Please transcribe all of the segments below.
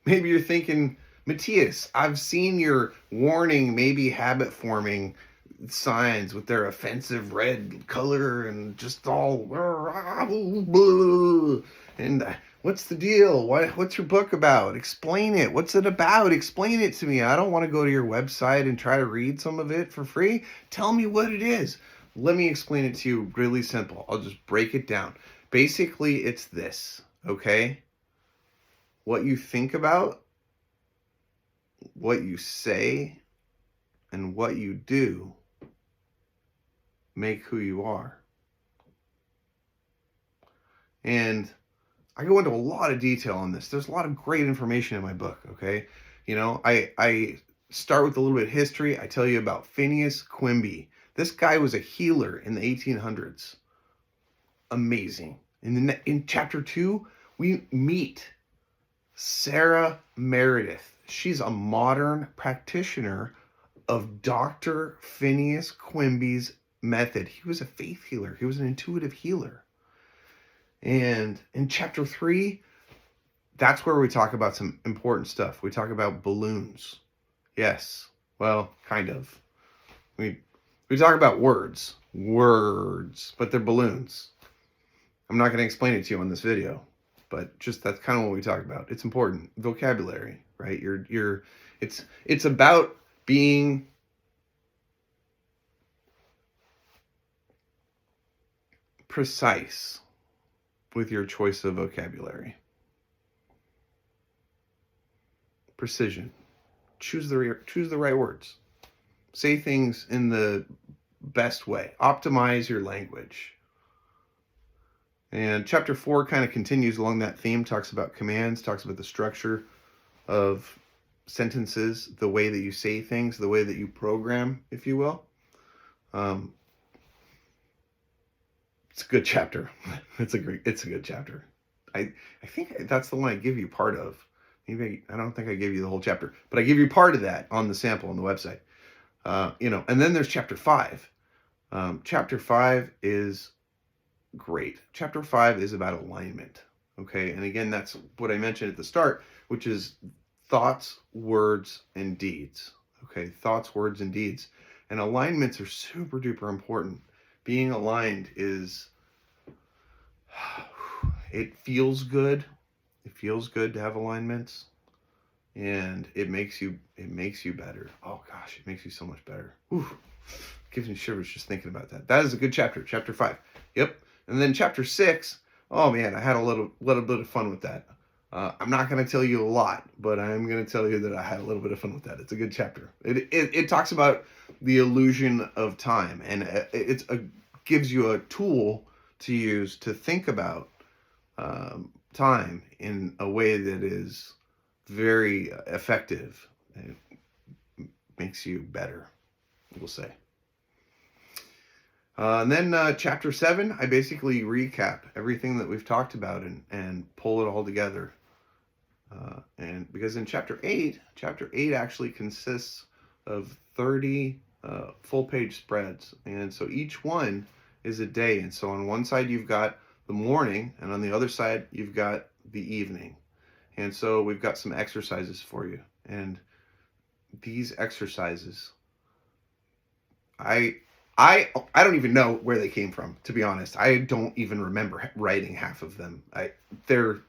Maybe you're thinking, Matias, I've seen your warning, maybe habit forming signs with their offensive red color and just all and what's the deal? What's your book about? Explain it. What's it about? Explain it to me. I don't want to go to your website and try to read some of it for free. Tell me what it is. Let me explain it to you really simple. I'll just break it down. Basically, it's this, okay? What you think about, what you say, and what you do make who you are. And I go into a lot of detail on this. There's a lot of great information in my book, okay? You know, I start with a little bit of history. I tell you about Phineas Quimby. This guy was a healer in the 1800s. Amazing. In chapter 2, we meet Sarah Meredith. She's a modern practitioner of Dr. Phineas Quimby's method. He was a faith healer. He was an intuitive healer. And in chapter 3, that's where we talk about some important stuff. We talk about balloons. Yes. Well, kind of. We talk about words, but they're balloons. I'm not going to explain it to you on this video, but just that's kind of what we talk about. It's important. Vocabulary, right? It's about being precise with your choice of vocabulary. Precision. Choose the right words. Say things in the best way. Optimize your language. And chapter 4 kind of continues along that theme, talks about commands, talks about the structure of sentences, the way that you say things, the way that you program, if you will. It's a good chapter. It's a good chapter. I think that's the one I give you part of. Maybe I don't think I gave you the whole chapter, but I give you part of that on the sample on the website. And then there's chapter 5. Chapter 5 is great. Chapter 5 is about alignment. Okay. And again, that's what I mentioned at the start, which is thoughts, words, and deeds. Okay. Thoughts, words, and deeds. And alignments are super duper important. Being aligned it feels good. It feels good to have alignments, and it makes you better. Oh gosh, it makes you so much better. Ooh, gives me shivers just thinking about that. That is a good chapter, chapter 5. Yep. And then chapter 6, oh man, I had a little bit of fun with that. I'm not going to tell you a lot, but I'm going to tell you that I had a little bit of fun with that. It's a good chapter. It talks about the illusion of time, and gives you a tool to use to think about time in a way that is very effective. It makes you better, we'll say. And then chapter 7, I basically recap everything that we've talked about and pull it all together. And because in chapter 8 actually consists of 30 full-page spreads. And so each one is a day. And so on one side, you've got the morning, and on the other side, you've got the evening. And so we've got some exercises for you. And these exercises, I don't even know where they came from, to be honest. I don't even remember writing half of them. They're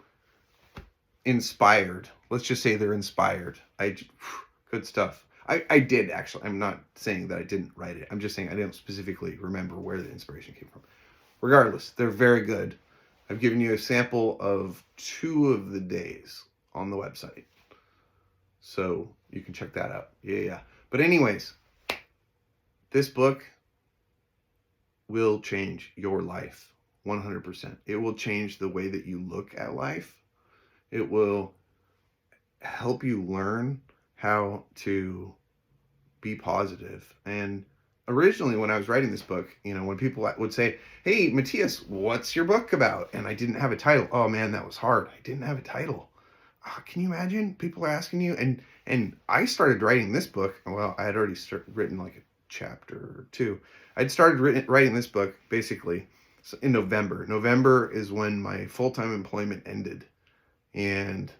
inspired. Let's just say they're inspired. Good stuff. I did actually. I'm not saying that I didn't write it. I'm just saying I don't specifically remember where the inspiration came from. Regardless, they're very good. I've given you a sample of 2 of the days on the website, so you can check that out. Yeah. But anyways, this book will change your life 100%. It will change the way that you look at life. It will help you learn how to be positive. And originally, when I was writing this book, when people would say, "Hey, Matias, what's your book about?" and I didn't have a title. Oh man, that was hard. I didn't have a title. Can you imagine? People are asking you, and I started writing this book. Well, I had already written like a chapter 2. I'd started writing this book basically in November. November is when my full-time employment ended, and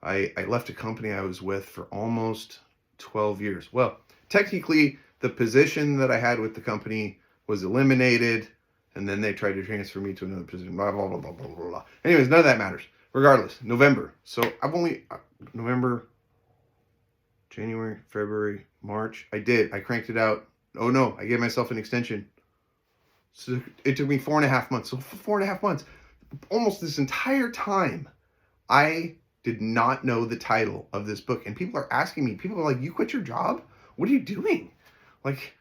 I left a company I was with for almost 12 years. Well, technically, the position that I had with the company was eliminated, and then they tried to transfer me to another position. Blah, blah, blah, blah, blah, blah. Anyways, none of that matters. Regardless, November. So I've only, November, January, February, March. I cranked it out. Oh no, I gave myself an extension. So it took me 4.5 months. So for 4.5 months, almost this entire time, I did not know the title of this book. And people are asking me, people are like, you quit your job? What are you doing? Like,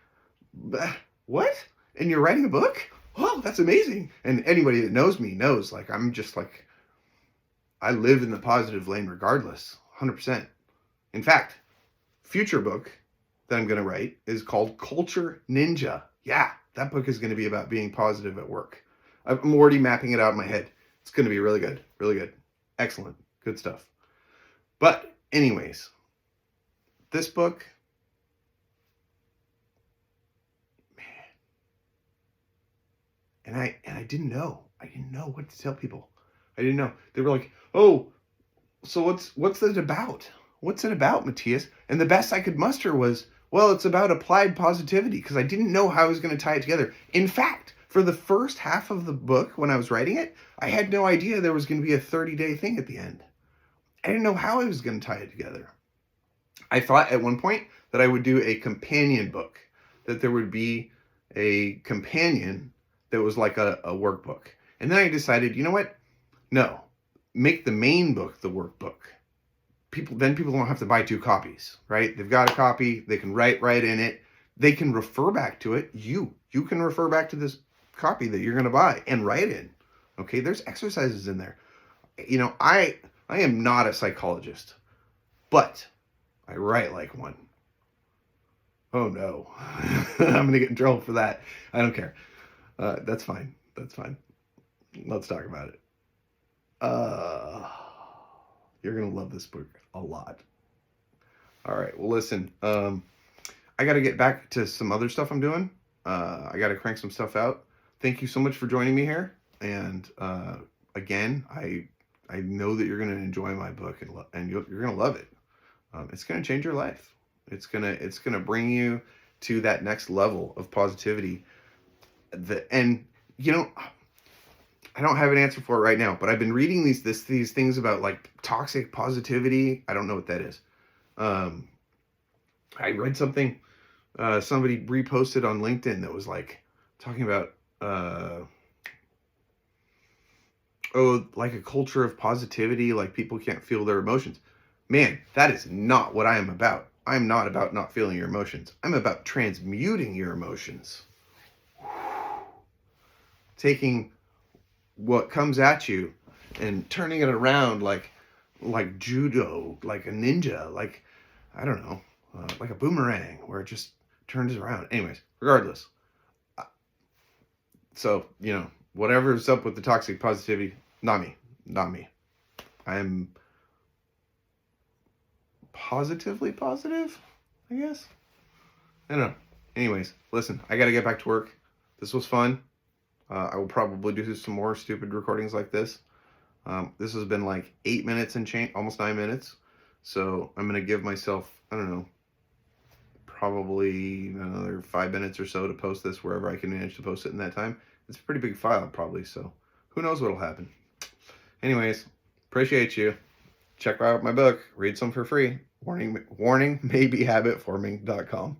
what? And you're writing a book? Oh, that's amazing. And anybody that knows me knows, like, I'm just like, I live in the positive lane regardless, 100%. In fact, future book that I'm going to write is called Culture Ninja. Yeah, that book is going to be about being positive at work. I'm already mapping it out in my head. It's going to be really good, really good. Excellent, good stuff. But anyways, this book, man, and I didn't know. I didn't know what to tell people. I didn't know. They were like, "Oh, so what's it about? What's it about, Matias?" And the best I could muster was, well, it's about applied positivity, because I didn't know how I was going to tie it together. In fact, for the first half of the book, when I was writing it, I had no idea there was going to be a 30-day thing at the end. I didn't know how I was going to tie it together. I thought at one point that I would do a companion book, that there would be a companion that was like a workbook. And then I decided, you know what? No, make the main book the workbook. People don't have to buy 2 copies, right? They've got a copy. They can write right in it. They can refer back to it. You can refer back to this copy that you're going to buy and write in. Okay, there's exercises in there. You know, I am not a psychologist, but I write like one. Oh no, I'm going to get in trouble for that. I don't care. That's fine. That's fine. Let's talk about it. You're going to love this book a lot. All right. Well, listen, I got to get back to some other stuff I'm doing. I got to crank some stuff out. Thank you so much for joining me here. And again, I know that you're going to enjoy my book, and you're going to love it. It's going to change your life. It's going to bring you to that next level of positivity. And you know, I don't have an answer for it right now, but I've been reading these things about like toxic positivity. I don't know what that is. I read something somebody reposted on LinkedIn that was like talking about like a culture of positivity, like people can't feel their emotions. Man, that is not what I am about. I'm not about not feeling your emotions. I'm about transmuting your emotions. Taking what comes at you and turning it around like judo, like a ninja, like, I don't know, like a boomerang where it just turns around. Anyways, regardless. So, you know, whatever's up with the toxic positivity, not me. I'm positively positive, I guess. I don't know. Anyways, listen, I got to get back to work. This was fun. I will probably do some more stupid recordings like this. This has been like 8 minutes and change, almost 9 minutes. So I'm going to give myself, I don't know, probably another 5 minutes or so to post this wherever I can manage to post it in that time. It's a pretty big file probably, so who knows what'll happen. Anyways, appreciate you. Check out my book. Read some for free. Warning, maybe habitforming.com.